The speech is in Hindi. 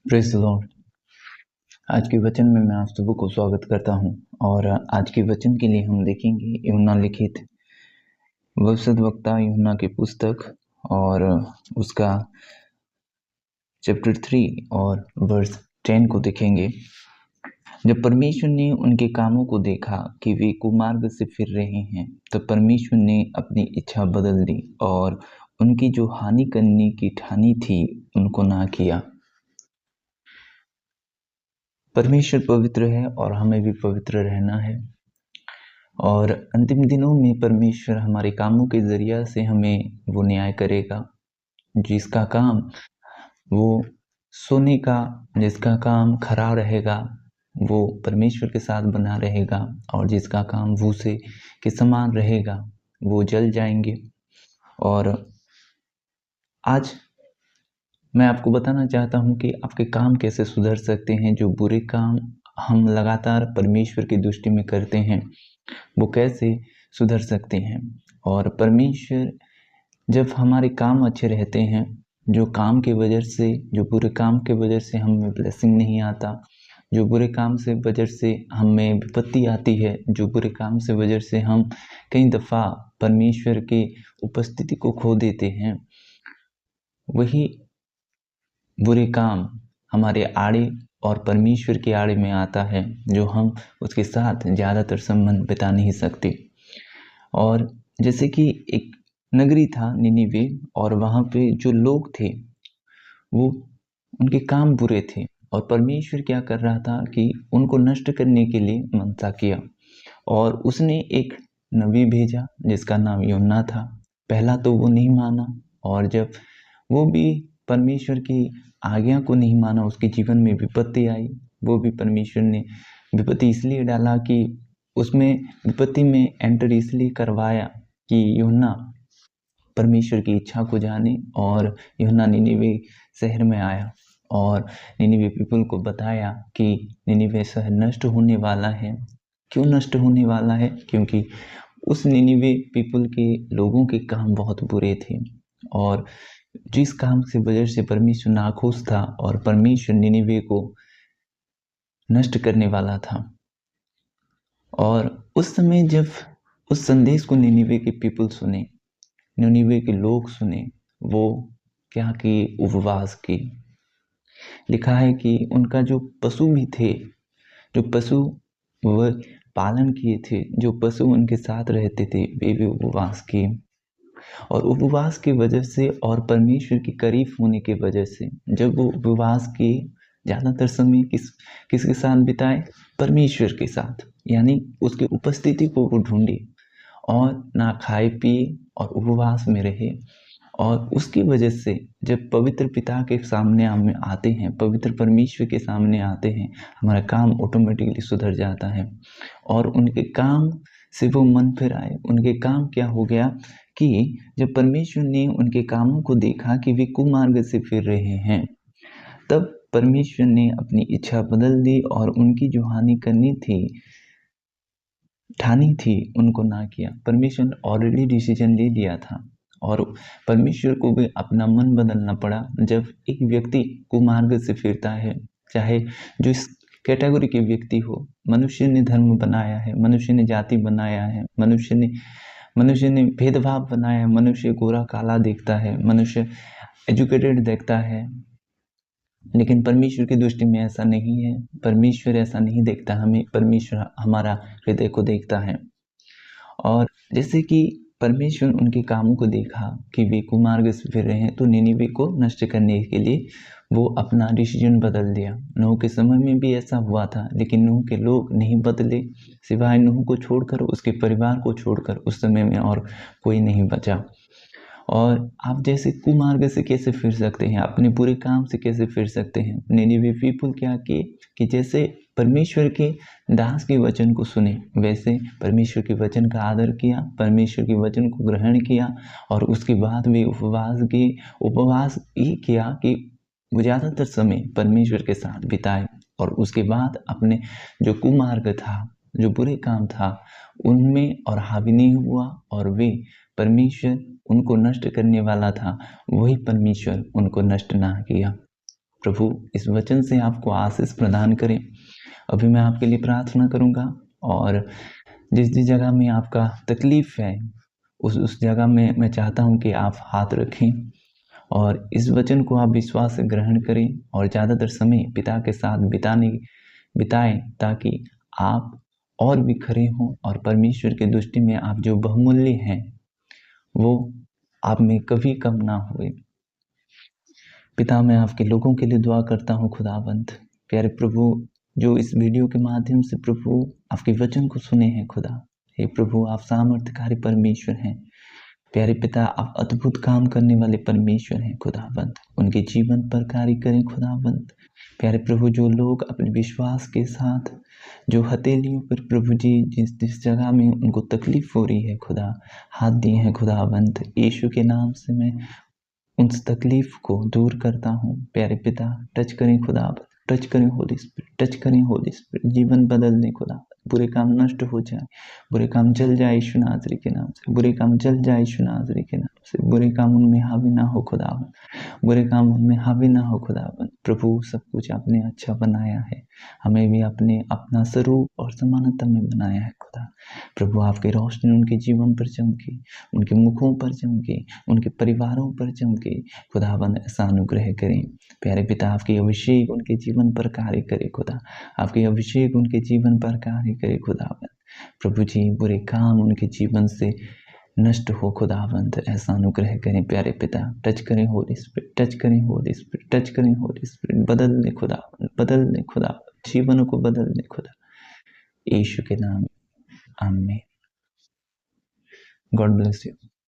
Praise the Lord. आज के वचन में मैं आप सबों को स्वागत करता हूँ और आज के वचन के लिए हम देखेंगे यूहन्ना लिखित भविष्यद्वक्ता यूहन्ना की पुस्तक और उसका चैप्टर 3 और वर्स 10 को देखेंगे। जब परमेश्वर ने उनके कामों को देखा कि वे कुमार्ग से फिर रहे हैं, तब परमेश्वर ने अपनी इच्छा बदल दी और उनकी जो हानि करने की ठानी थी उनको ना किया। परमेश्वर पवित्र है और हमें भी पवित्र रहना है और अंतिम दिनों में परमेश्वर हमारे कामों के जरिया से हमें वो न्याय करेगा। जिसका काम वो सोने का, जिसका काम खरा रहेगा वो परमेश्वर के साथ बना रहेगा और जिसका काम भूसे के समान रहेगा वो जल जाएंगे। और आज मैं आपको बताना चाहता हूँ कि आपके काम कैसे सुधर सकते हैं। जो बुरे काम हम लगातार परमेश्वर की दृष्टि में करते हैं वो कैसे सुधर सकते हैं। और परमेश्वर जब हमारे काम अच्छे रहते हैं, जो काम के वजह से, जो बुरे काम के वजह से हमें ब्लेसिंग नहीं आता, जो बुरे काम से वजह से हमें विपत्ति आती है, जो बुरे काम से वजह से हम कई दफ़ा परमेश्वर की उपस्थिति को खो देते हैं, वही बुरे काम हमारे आड़े और परमेश्वर के आड़े में आता है, जो हम उसके साथ ज़्यादातर संबंध बिता नहीं सकते। और जैसे कि एक नगरी था निनिवे और वहाँ पे जो लोग थे वो उनके काम बुरे थे और परमेश्वर क्या कर रहा था कि उनको नष्ट करने के लिए मनसा किया और उसने एक नबी भेजा जिसका नाम यूहन्ना था। पहला तो वो नहीं माना और जब वो भी परमेश्वर की आज्ञा को नहीं माना, उसके जीवन में विपत्ति आई। वो भी परमेश्वर ने विपत्ति इसलिए डाला कि उसमें विपत्ति में एंटर इसलिए करवाया कि यूहन्ना परमेश्वर की इच्छा को जाने। और यूहन्ना निनिवे शहर में आया और निनिवे पीपल को बताया कि निनिवे शहर नष्ट होने वाला है। क्यों नष्ट होने वाला है? क्योंकि उस निनिवे पीपल के लोगों के काम बहुत बुरे थे और जिस काम से वजह से परमेश्वर नाखुश था और परमेश्वर निनिवे को नष्ट करने वाला था। और उस समय जब उस संदेश को निनिवे के पीपल सुने, निनिवे के लोग सुने, वो क्या कि उपवास की। लिखा है कि उनका जो पशु भी थे, जो पशु वह पालन किए थे, जो पशु उनके साथ रहते थे, वे भी उपवास किए। और उपवास की वजह से और परमेश्वर के करीब होने की वजह से जब वो उपवास किए, ज़्यादातर समय किसके साथ बिताए? परमेश्वर के साथ, यानी उसकी उपस्थिति को वो ढूंढे और ना खाए पिए और उपवास में रहे। और उसकी वजह से जब पवित्र पिता के सामने हम आते हैं, पवित्र परमेश्वर के सामने आते हैं, हमारा काम ऑटोमेटिकली सुधर जाता है और उनके काम से वो मन फिर आए। उनके काम क्या हो गया कि जब परमेश्वर ने उनके कामों को देखा कि वे कुमार्ग से फिर रहे हैं, तब परमेश्वर ने अपनी इच्छा बदल दी और उनकी जो हानि करनी थी, ठानी थी, उनको ना किया। परमेश्वर ने ऑलरेडी डिसीजन ले लिया था और परमेश्वर को भी अपना मन बदलना पड़ा। जब एक व्यक्ति कुमार्ग से फिरता है, चाहे जो इस कैटेगरी के व्यक्ति हो, मनुष्य ने धर्म बनाया है, मनुष्य ने जाति बनाया है, मनुष्य ने भेदभाव बनाया है, मनुष्य गोरा काला देखता है, मनुष्य एजुकेटेड देखता है, लेकिन परमेश्वर की दृष्टि में ऐसा नहीं है। परमेश्वर ऐसा नहीं देखता हमें, परमेश्वर हमारा हृदय को देखता है। और जैसे कि परमेश्वर उनके कामों को देखा कि वे कुमार्ग से फिर रहे हैं, तो निनिवे को नष्ट करने के लिए वो अपना डिसीजन बदल दिया। नूह के समय में भी ऐसा हुआ था, लेकिन नूह के लोग नहीं बदले, सिवाय नूह को छोड़कर, उसके परिवार को छोड़कर उस समय में और कोई नहीं बचा। और आप जैसे कुमार्ग से कैसे फिर सकते हैं? अपने बुरे काम से कैसे फिर सकते हैं? निनिवे पीपल क्या किए कि जैसे परमेश्वर के दास के वचन को सुने, वैसे परमेश्वर के वचन का आदर किया, परमेश्वर के वचन को ग्रहण किया और उसके बाद वे उपवास किए। उपवास ये किया कि वो ज़्यादातर समय परमेश्वर के साथ बिताए और उसके बाद अपने जो कुमार्ग था, जो बुरे काम था, उनमें और हावी नहीं हुआ और वे परमेश्वर उनको नष्ट करने वाला था, वही परमेश्वर उनको नष्ट ना किया। प्रभु इस वचन से आपको आशीष प्रदान करें। अभी मैं आपके लिए प्रार्थना करूँगा और जिस जगह में आपका तकलीफ़ है उस जगह में मैं चाहता हूँ कि आप हाथ रखें और इस वचन को आप विश्वास से ग्रहण करें और ज़्यादातर समय पिता के साथ बिताएं ताकि आप और भी खरे हों और परमेश्वर की दृष्टि में आप जो बहुमूल्य हैं वो आप में कभी कम ना हुए। पिता, मैं आपके लोगों के लिए दुआ करता हूँ खुदावंद। प्यारे प्रभु, जो इस वीडियो के माध्यम से प्रभु आपके वचन को सुने हैं खुदा, हे प्रभु आप सामर्थ्यकारी परमेश्वर हैं। प्यारे पिता, आप अद्भुत काम करने वाले परमेश्वर हैं खुदावंद। उनके जीवन पर कार्य करें खुदावंद। प्यारे प्रभु, जो लोग अपने विश्वास के साथ जो हथेलियों पर प्रभु जी जिस जगह में उनको तकलीफ हो रही है खुदा, हाथ दिए हैं खुदावंद, यीशु के नाम से मैं उस तकलीफ को दूर करता हूँ। प्यारे पिता, टच करें खुदा, टच करें होली स्पिरिट, टच करें होली स्पिरिट, जीवन बदल दें खुदा। बुरे काम नष्ट हो जाए, बुरे काम जल जाए यीशु नासरी के नाम से, बुरे काम जल जाए यीशु नासरी के नाम से, बुरे काम उनमें हावी ना हो खुदा, बुरे काम उनमें हावी ना हो खुदा। प्रभु सब कुछ आपने अच्छा बनाया है, हमें भी अपना स्वरूप और समानता में बनाया है खुदा। प्रभु आपकी रोशनी उनके जीवन पर चमके, उनके मुखों पर चमके, उनके परिवारों पर चमके खुदाबंद, ऐसा अनुग्रह करें। प्यारे पिता, आपकी अभिषेक उनके जीवन पर कार्य करे खुदा, आपकी अभिषेक उनके जीवन पर कार्य करे खुदाबंद। प्रभु जी, बुरे काम उनके जीवन से नष्ट हो खुदाबंद, ऐसा अनुग्रह करें। प्यारे पिता, टच करें होली स्पिरिट, टच करें होली स्पिरिट, टच करें होली स्पिरिट, बदल दे खुदाबंद, बदल दे खुदा, जीवनों को बदल दे खुदा, यीशु के नाम, आमीन। God bless you.